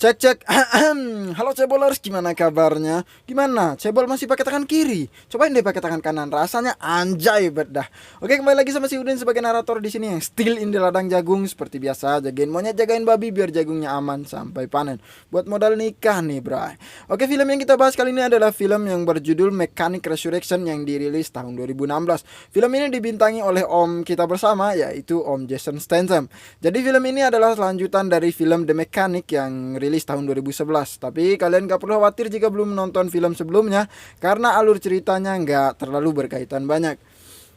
Cek cek. Halo cebolers, gimana kabarnya? Gimana? Cebol masih pakai tangan kiri? Cobain deh pakai tangan kanan. Rasanya anjay bet dah. Oke, kembali lagi sama si Udin sebagai narator di sini yang still in di ladang jagung seperti biasa. Jagain monyet, jagain babi biar jagungnya aman sampai panen. Buat modal nikah nih, bray. Oke, film yang kita bahas kali ini adalah film yang berjudul Mechanic Resurrection yang dirilis tahun 2016. Film ini dibintangi oleh om kita bersama, yaitu Om Jason Statham. Jadi film ini adalah lanjutan dari film The Mechanic yang rilis tahun 2011. Tapi kalian gak perlu khawatir jika belum menonton film sebelumnya, karena alur ceritanya gak terlalu berkaitan banyak.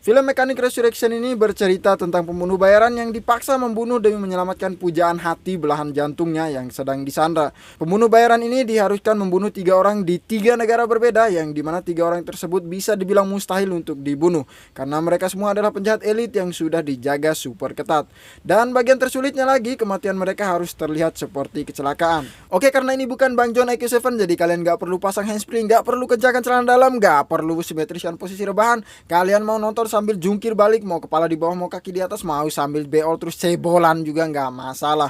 Film Mechanic Resurrection ini bercerita tentang pembunuh bayaran yang dipaksa membunuh demi menyelamatkan pujaan hati belahan jantungnya yang sedang disandra. Pembunuh bayaran ini diharuskan membunuh 3 orang di 3 negara berbeda, yang dimana 3 orang tersebut bisa dibilang mustahil untuk dibunuh karena mereka semua adalah penjahat elit yang sudah dijaga super ketat. Dan bagian tersulitnya lagi, kematian mereka harus terlihat seperti kecelakaan. Oke, karena ini bukan Bang John IQ7, jadi kalian gak perlu pasang handspring, gak perlu kencangkan celana dalam, gak perlu simetrikan posisi rebahan. Kalian mau nonton sambil jungkir balik, mau kepala di bawah mau kaki di atas, mau sambil beol terus cebolan juga nggak masalah.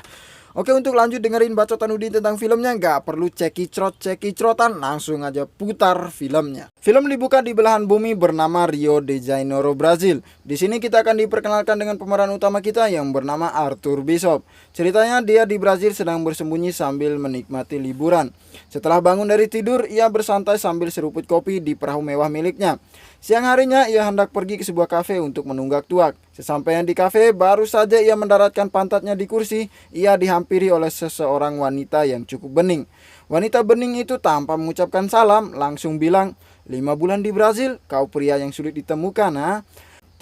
Oke, untuk lanjut dengerin bacotan Udin tentang filmnya, nggak perlu cekicrotan, langsung aja putar filmnya. Film dibuka di belahan bumi bernama Rio de Janeiro, Brazil. Di sini kita akan diperkenalkan dengan pemeran utama kita yang bernama Arthur Bishop. Ceritanya dia di Brazil sedang bersembunyi sambil menikmati liburan. Setelah bangun dari tidur, ia bersantai sambil seruput kopi di perahu mewah miliknya. Siang harinya ia hendak pergi ke sebuah kafe untuk menunggak tuak. Sesampainya di kafe, baru saja ia mendaratkan pantatnya di kursi, ia dihampiri oleh seseorang wanita yang cukup bening. Wanita bening itu tanpa mengucapkan salam langsung bilang, 5 bulan di Brazil, kau pria yang sulit ditemukan, ha?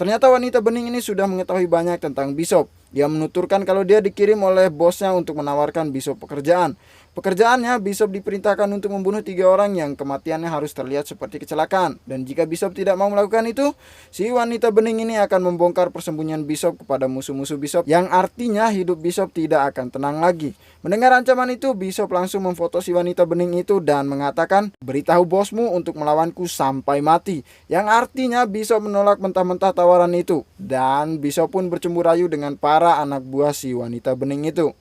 Ternyata wanita bening ini sudah mengetahui banyak tentang Bishop. Dia menuturkan kalau dia dikirim oleh bosnya untuk menawarkan Bishop pekerjaan. Pekerjaannya, Bishop diperintahkan untuk membunuh 3 orang yang kematiannya harus terlihat seperti kecelakaan. Dan jika Bishop tidak mau melakukan itu, si wanita bening ini akan membongkar persembunyian Bishop kepada musuh-musuh Bishop, yang artinya hidup Bishop tidak akan tenang lagi. Mendengar ancaman itu, Bishop langsung memfoto si wanita bening itu dan mengatakan, beritahu bosmu untuk melawanku sampai mati. Yang artinya Bishop menolak mentah-mentah tawaran itu. Dan Bishop pun bercemburu rayu dengan para anak buah si wanita bening itu.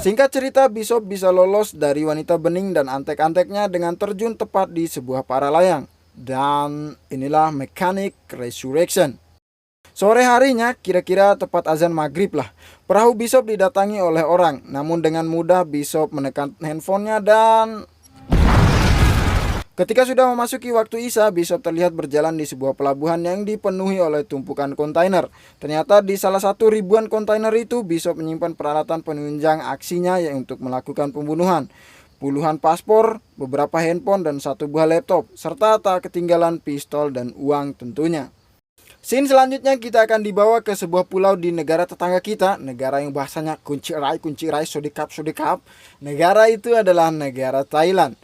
Singkat cerita, Bishop bisa lolos dari wanita bening dan antek-anteknya dengan terjun tepat di sebuah paralayang. Dan inilah Mechanic Resurrection. Sore harinya, kira-kira tepat azan maghrib lah, perahu Bishop didatangi oleh orang. Namun dengan mudah Bishop menekan handphonenya dan ketika sudah memasuki waktu Isya, Bishop terlihat berjalan di sebuah pelabuhan yang dipenuhi oleh tumpukan kontainer. Ternyata di salah satu ribuan kontainer itu, Bishop menyimpan peralatan penunjang aksinya yang untuk melakukan pembunuhan. Puluhan paspor, beberapa handphone, dan 1 buah laptop, serta tak ketinggalan pistol dan uang tentunya. Scene selanjutnya kita akan dibawa ke sebuah pulau di negara tetangga kita, negara yang bahasanya kunci rai, sodikap. Negara itu adalah negara Thailand.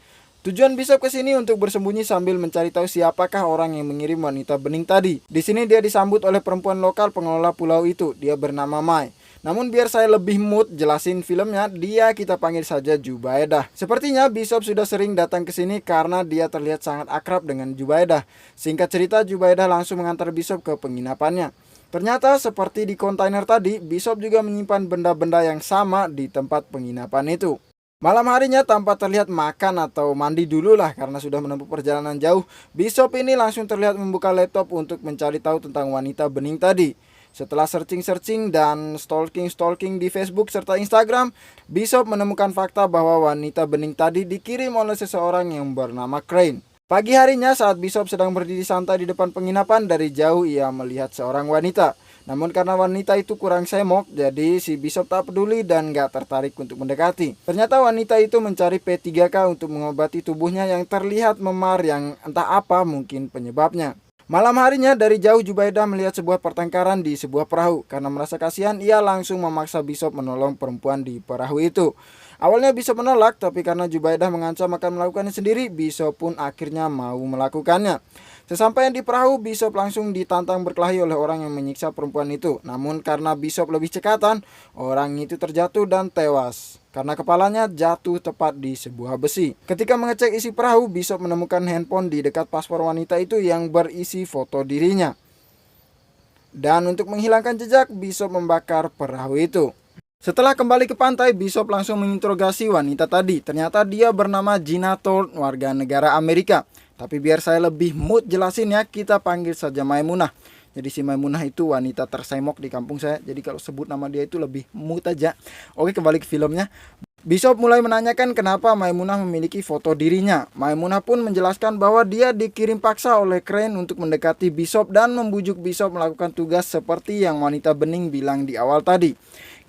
Tujuan Bishop ke sini untuk bersembunyi sambil mencari tahu siapakah orang yang mengirim wanita bening tadi. Di sini dia disambut oleh perempuan lokal pengelola pulau itu. Dia bernama Mai. Namun biar saya lebih mood jelasin filmnya, dia kita panggil saja Jubaidah. Sepertinya Bishop sudah sering datang ke sini karena dia terlihat sangat akrab dengan Jubaidah. Singkat cerita, Jubaidah langsung mengantar Bishop ke penginapannya. Ternyata seperti di kontainer tadi, Bishop juga menyimpan benda-benda yang sama di tempat penginapan itu. Malam harinya tanpa terlihat makan atau mandi dulu lah karena sudah menempuh perjalanan jauh, Bishop ini langsung terlihat membuka laptop untuk mencari tahu tentang wanita bening tadi. Setelah searching dan stalking di Facebook serta Instagram, Bishop menemukan fakta bahwa wanita bening tadi dikirim oleh seseorang yang bernama Crane. Pagi harinya saat Bishop sedang berdiri santai di depan penginapan, dari jauh ia melihat seorang wanita. Namun karena wanita itu kurang semok, jadi si Bishop tak peduli dan gak tertarik untuk mendekati. Ternyata wanita itu mencari P3K untuk mengobati tubuhnya yang terlihat memar, yang entah apa mungkin penyebabnya. Malam harinya dari jauh Jubaidah melihat sebuah pertengkaran di sebuah perahu. Karena merasa kasihan, ia langsung memaksa Bishop menolong perempuan di perahu itu. Awalnya Bishop menolak, tapi karena Jubaidah mengancam akan melakukannya sendiri, Bishop pun akhirnya mau melakukannya. Sesampainya di perahu, Bishop langsung ditantang berkelahi oleh orang yang menyiksa perempuan itu. Namun karena Bishop lebih cekatan, orang itu terjatuh dan tewas karena kepalanya jatuh tepat di sebuah besi. Ketika mengecek isi perahu, Bishop menemukan handphone di dekat paspor wanita itu yang berisi foto dirinya. Dan untuk menghilangkan jejak, Bishop membakar perahu itu. Setelah kembali ke pantai, Bishop langsung menginterogasi wanita tadi. Ternyata dia bernama Gina Thorne, warga negara Amerika. Tapi biar saya lebih mood jelasin ya, kita panggil saja Maimunah. Jadi si Maimunah itu wanita tersemok di kampung saya. Jadi kalau sebut nama dia itu lebih mood aja. Oke, kembali ke filmnya. Bishop mulai menanyakan kenapa Maimunah memiliki foto dirinya. Maimunah pun menjelaskan bahwa dia dikirim paksa oleh Crane untuk mendekati Bishop dan membujuk Bishop melakukan tugas seperti yang wanita bening bilang di awal tadi.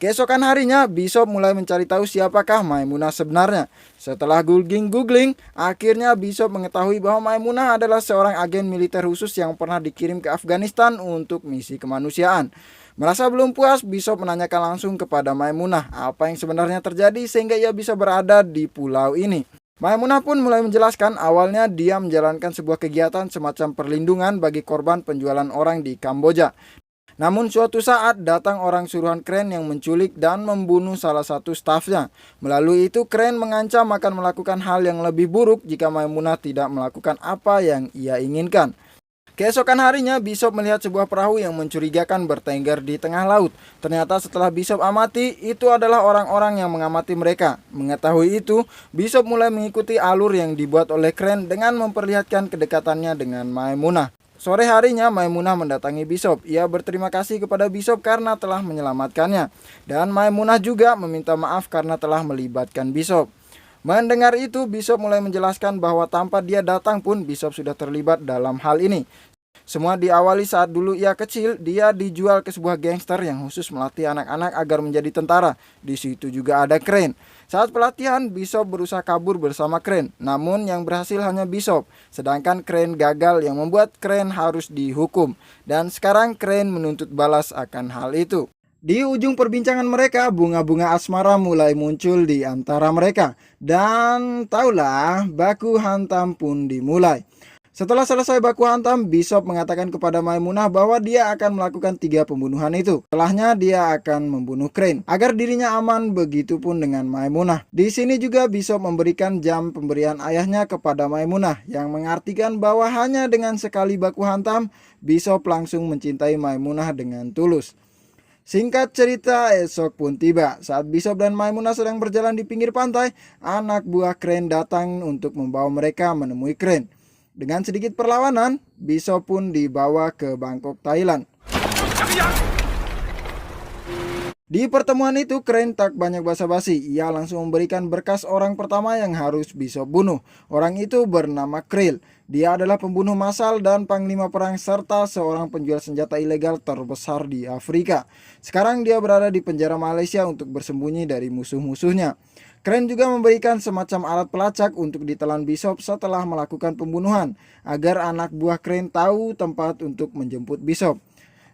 Keesokan harinya, Bishop mulai mencari tahu siapakah Maimunah sebenarnya. Setelah googling, akhirnya Bishop mengetahui bahwa Maimunah adalah seorang agen militer khusus yang pernah dikirim ke Afghanistan untuk misi kemanusiaan. Merasa belum puas, Bishop menanyakan langsung kepada Maimunah apa yang sebenarnya terjadi sehingga ia bisa berada di pulau ini. Maimunah pun mulai menjelaskan awalnya dia menjalankan sebuah kegiatan semacam perlindungan bagi korban penjualan orang di Kamboja. Namun suatu saat datang orang suruhan Crane yang menculik dan membunuh salah satu stafnya. Melalui itu Crane mengancam akan melakukan hal yang lebih buruk jika Maimunah tidak melakukan apa yang ia inginkan. Keesokan harinya, Bishop melihat sebuah perahu yang mencurigakan bertengger di tengah laut. Ternyata setelah Bishop amati, itu adalah orang-orang yang mengamati mereka. Mengetahui itu, Bishop mulai mengikuti alur yang dibuat oleh Crane dengan memperlihatkan kedekatannya dengan Maimunah. Sore harinya, Maimunah mendatangi Bishop. Ia berterima kasih kepada Bishop karena telah menyelamatkannya. Dan Maimunah juga meminta maaf karena telah melibatkan Bishop. Mendengar itu, Bishop mulai menjelaskan bahwa tanpa dia datang pun Bishop sudah terlibat dalam hal ini. Semua diawali saat dulu ia kecil, dia dijual ke sebuah gangster yang khusus melatih anak-anak agar menjadi tentara. Di situ juga ada Crane. Saat pelatihan, Bishop berusaha kabur bersama Crane, namun yang berhasil hanya Bishop, sedangkan Crane gagal yang membuat Crane harus dihukum. Dan sekarang Crane menuntut balas akan hal itu. Di ujung perbincangan mereka, bunga-bunga asmara mulai muncul di antara mereka. Dan taulah, baku hantam pun dimulai. Setelah selesai baku hantam, Bishop mengatakan kepada Maimunah bahwa dia akan melakukan 3 pembunuhan itu. Setelahnya dia akan membunuh Crane agar dirinya aman, begitupun dengan Maimunah. Di sini juga Bishop memberikan jam pemberian ayahnya kepada Maimunah yang mengartikan bahwa hanya dengan sekali baku hantam, Bishop langsung mencintai Maimunah dengan tulus. Singkat cerita, esok pun tiba. Saat Bishop dan Maimunah sedang berjalan di pinggir pantai, anak buah Crane datang untuk membawa mereka menemui Crane. Dengan sedikit perlawanan, Bishop pun dibawa ke Bangkok, Thailand. Di pertemuan itu, Crane tak banyak basa-basi. Ia langsung memberikan berkas orang pertama yang harus Bishop bunuh. Orang itu bernama Krill. Dia adalah pembunuh massal dan panglima perang serta seorang penjual senjata ilegal terbesar di Afrika. Sekarang dia berada di penjara Malaysia untuk bersembunyi dari musuh-musuhnya. Crane juga memberikan semacam alat pelacak untuk ditelan Bishop setelah melakukan pembunuhan, agar anak buah Crane tahu tempat untuk menjemput Bishop.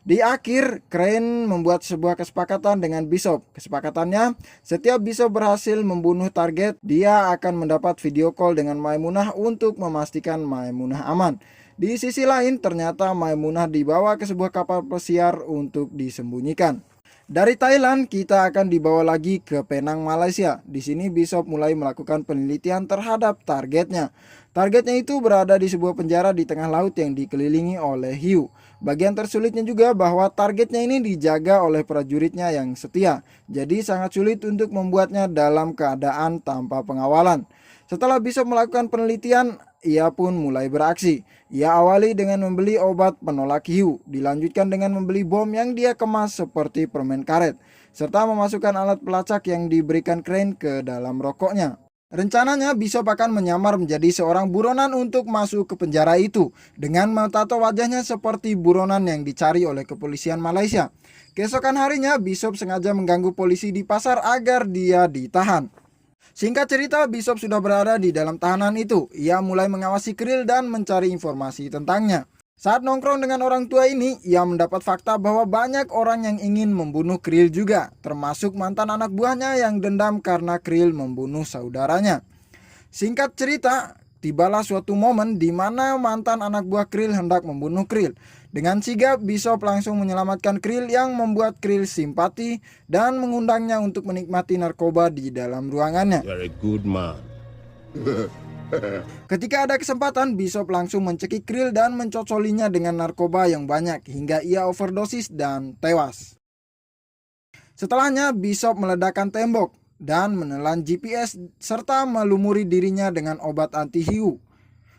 Di akhir, Crane membuat sebuah kesepakatan dengan Bishop. Kesepakatannya, setiap Bishop berhasil membunuh target, dia akan mendapat video call dengan Maimunah untuk memastikan Maimunah aman. Di sisi lain, ternyata Maimunah dibawa ke sebuah kapal pesiar untuk disembunyikan. Dari Thailand, kita akan dibawa lagi ke Penang, Malaysia. Di sini Bishop mulai melakukan penelitian terhadap targetnya. Targetnya itu berada di sebuah penjara di tengah laut yang dikelilingi oleh hiu. Bagian tersulitnya juga bahwa targetnya ini dijaga oleh prajuritnya yang setia. Jadi sangat sulit untuk membuatnya dalam keadaan tanpa pengawalan. Setelah Bishop melakukan penelitian, ia pun mulai beraksi. Ia awali dengan membeli obat penolak hiu, dilanjutkan dengan membeli bom yang dia kemas seperti permen karet, serta memasukkan alat pelacak yang diberikan Crane ke dalam rokoknya. Rencananya Bishop akan menyamar menjadi seorang buronan untuk masuk ke penjara itu, dengan mentato wajahnya seperti buronan yang dicari oleh kepolisian Malaysia. Keesokan harinya, Bishop sengaja mengganggu polisi di pasar agar dia ditahan. Singkat cerita, Bishop sudah berada di dalam tahanan itu. Ia mulai mengawasi Krill dan mencari informasi tentangnya. Saat nongkrong dengan orang tua ini, ia mendapat fakta bahwa banyak orang yang ingin membunuh Krill juga, termasuk mantan anak buahnya yang dendam karena Krill membunuh saudaranya. Singkat cerita, tibalah suatu momen di mana mantan anak buah Krill hendak membunuh Krill. Dengan sigap, Bishop langsung menyelamatkan Krill yang membuat Krill simpati dan mengundangnya untuk menikmati narkoba di dalam ruangannya. You are a good man. Ketika ada kesempatan, Bishop langsung mencekik Krill dan mencocolinya dengan narkoba yang banyak hingga ia overdosis dan tewas. Setelahnya, Bishop meledakkan tembok dan menelan GPS serta melumuri dirinya dengan obat anti-hiu.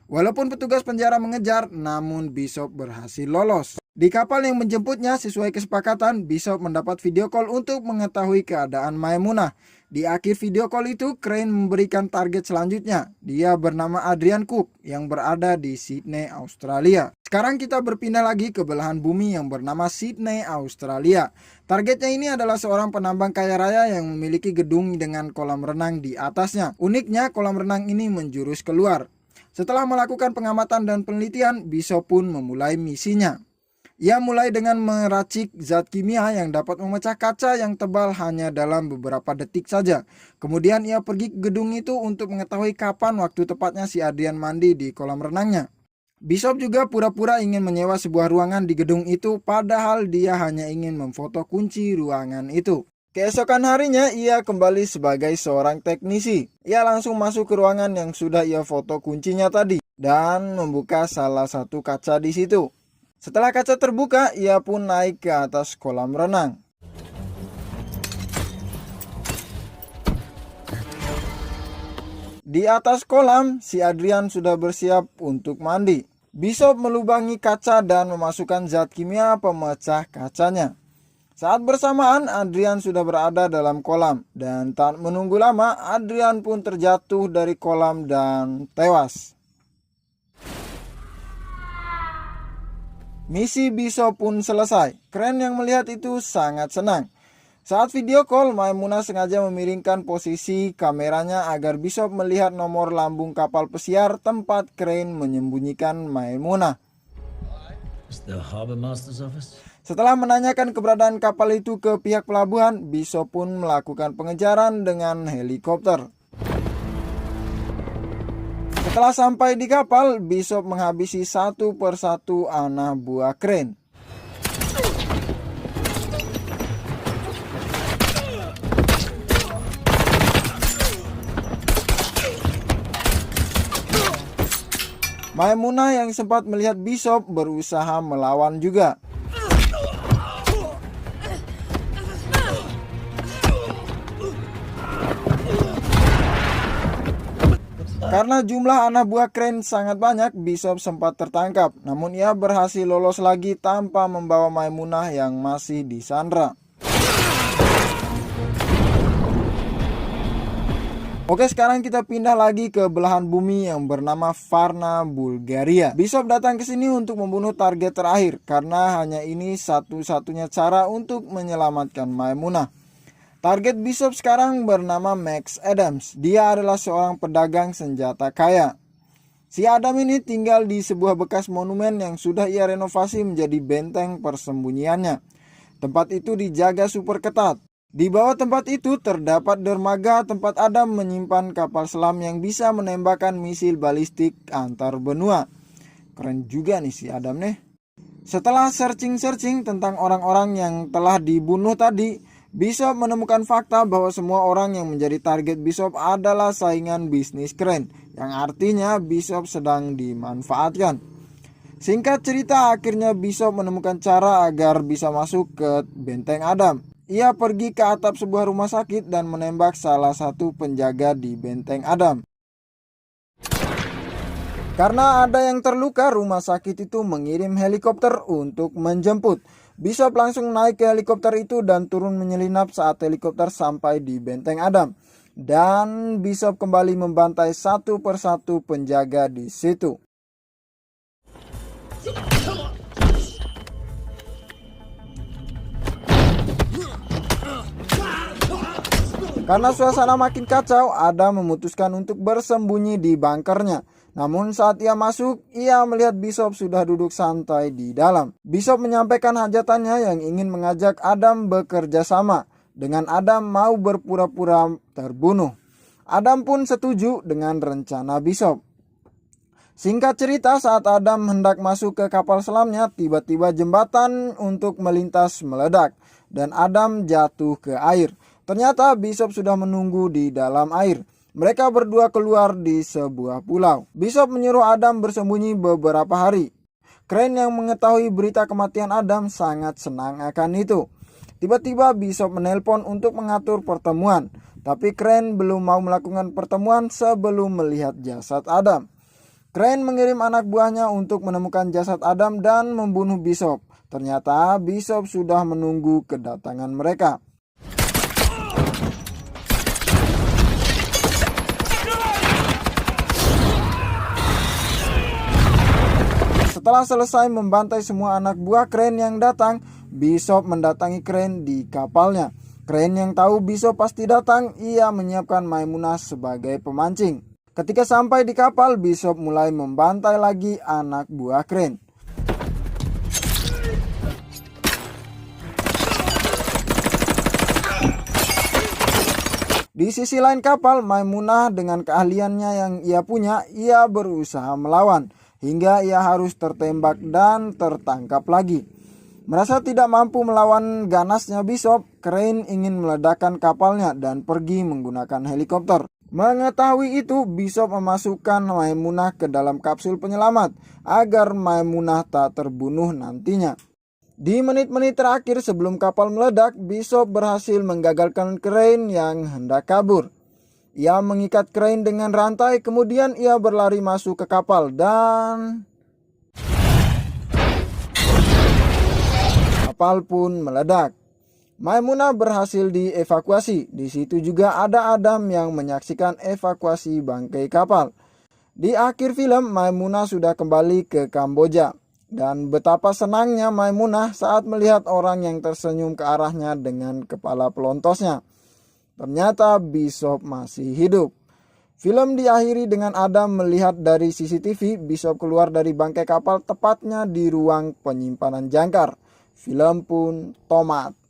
Walaupun petugas penjara mengejar, namun Bishop berhasil lolos. Di kapal yang menjemputnya, sesuai kesepakatan, Bishop mendapat video call untuk mengetahui keadaan Maimunah. Di akhir video call itu, Crane memberikan target selanjutnya. Dia bernama Adrian Cook yang berada di Sydney, Australia. Sekarang kita berpindah lagi ke belahan bumi yang bernama Sydney, Australia. Targetnya ini adalah seorang penambang kaya raya yang memiliki gedung dengan kolam renang di atasnya. Uniknya, kolam renang ini menjurus keluar. Setelah melakukan pengamatan dan penelitian, Bishop pun memulai misinya. Ia mulai dengan meracik zat kimia yang dapat memecah kaca yang tebal hanya dalam beberapa detik saja. Kemudian ia pergi ke gedung itu untuk mengetahui kapan waktu tepatnya si Adrian mandi di kolam renangnya. Bishop juga pura-pura ingin menyewa sebuah ruangan di gedung itu, padahal dia hanya ingin memfoto kunci ruangan itu. Keesokan harinya ia kembali sebagai seorang teknisi. Ia langsung masuk ke ruangan yang sudah ia foto kuncinya tadi dan membuka salah satu kaca di situ. Setelah kaca terbuka, ia pun naik ke atas kolam renang. Di atas kolam, si Adrian sudah bersiap untuk mandi. Bishop melubangi kaca dan memasukkan zat kimia pemecah kacanya. Saat bersamaan, Adrian sudah berada dalam kolam dan tak menunggu lama, Adrian pun terjatuh dari kolam dan tewas. Misi Bishop pun selesai. Crane yang melihat itu sangat senang. Saat video call, Maimunah sengaja memiringkan posisi kameranya agar Bishop melihat nomor lambung kapal pesiar tempat Crane menyembunyikan Maimunah. Setelah menanyakan keberadaan kapal itu ke pihak pelabuhan, Bishop pun melakukan pengejaran dengan helikopter. Setelah sampai di kapal, Bishop menghabisi satu persatu anak buah Crane. Maimunah yang sempat melihat Bishop berusaha melawan juga. Karena jumlah anak buah Crane sangat banyak, Bishop sempat tertangkap. Namun ia berhasil lolos lagi tanpa membawa Maimunah yang masih disandra. Oke, sekarang kita pindah lagi ke belahan bumi yang bernama Varna, Bulgaria. Bishop datang ke sini untuk membunuh target terakhir karena hanya ini satu-satunya cara untuk menyelamatkan Maimunah. Target Bishop sekarang bernama Max Adams. Dia adalah seorang pedagang senjata kaya. Si Adam ini tinggal di sebuah bekas monumen yang sudah ia renovasi menjadi benteng persembunyiannya. Tempat itu dijaga super ketat. Di bawah tempat itu terdapat dermaga tempat Adam menyimpan kapal selam yang bisa menembakkan misil balistik antar benua. Keren juga nih si Adam nih. Setelah searching tentang orang-orang yang telah dibunuh tadi, Bishop menemukan fakta bahwa semua orang yang menjadi target Bishop adalah saingan bisnis Crane, yang artinya Bishop sedang dimanfaatkan. Singkat cerita, akhirnya Bishop menemukan cara agar bisa masuk ke benteng Adam. Ia pergi ke atap sebuah rumah sakit dan menembak salah satu penjaga di benteng Adam. Karena ada yang terluka, rumah sakit itu mengirim helikopter untuk menjemput. Bishop langsung naik ke helikopter itu dan turun menyelinap saat helikopter sampai di benteng Adam. Dan Bishop kembali membantai satu persatu penjaga di situ. Karena suasana makin kacau, Adam memutuskan untuk bersembunyi di bunkernya. Namun saat ia masuk, ia melihat Bishop sudah duduk santai di dalam. Bishop menyampaikan hajatannya yang ingin mengajak Adam bekerja sama. Dengan Adam mau berpura-pura terbunuh. Adam pun setuju dengan rencana Bishop. Singkat cerita, saat Adam hendak masuk ke kapal selamnya, tiba-tiba jembatan untuk melintas meledak dan Adam jatuh ke air. Ternyata Bishop sudah menunggu di dalam air. Mereka berdua keluar di sebuah pulau. Bishop menyuruh Adam bersembunyi beberapa hari. Crane yang mengetahui berita kematian Adam sangat senang akan itu. Tiba-tiba Bishop menelpon untuk mengatur pertemuan. Tapi Crane belum mau melakukan pertemuan sebelum melihat jasad Adam. Crane mengirim anak buahnya untuk menemukan jasad Adam dan membunuh Bishop. Ternyata Bishop sudah menunggu kedatangan mereka. Setelah selesai membantai semua anak buah Crane yang datang, Bishop mendatangi Crane di kapalnya. Crane yang tahu Bishop pasti datang, ia menyiapkan Maimunah sebagai pemancing. Ketika sampai di kapal, Bishop mulai membantai lagi anak buah Crane. Di sisi lain kapal, Maimunah dengan keahliannya yang ia punya, ia berusaha melawan. Hingga ia harus tertembak dan tertangkap lagi. Merasa tidak mampu melawan ganasnya Bishop, Crane ingin meledakkan kapalnya dan pergi menggunakan helikopter. Mengetahui itu, Bishop memasukkan Maimunah ke dalam kapsul penyelamat agar Maimunah tak terbunuh nantinya. Di menit-menit terakhir sebelum kapal meledak, Bishop berhasil menggagalkan Crane yang hendak kabur. Ia mengikat Crane dengan rantai, kemudian ia berlari masuk ke kapal dan kapal pun meledak. Maimunah berhasil dievakuasi. Di situ juga ada Adam yang menyaksikan evakuasi bangkai kapal. Di akhir film, Maimunah sudah kembali ke Kamboja. Dan betapa senangnya Maimunah saat melihat orang yang tersenyum ke arahnya dengan kepala pelontosnya. Ternyata Bishop masih hidup. Film diakhiri dengan Adam melihat dari CCTV Bishop keluar dari bangkai kapal tepatnya di ruang penyimpanan jangkar. Film pun tamat.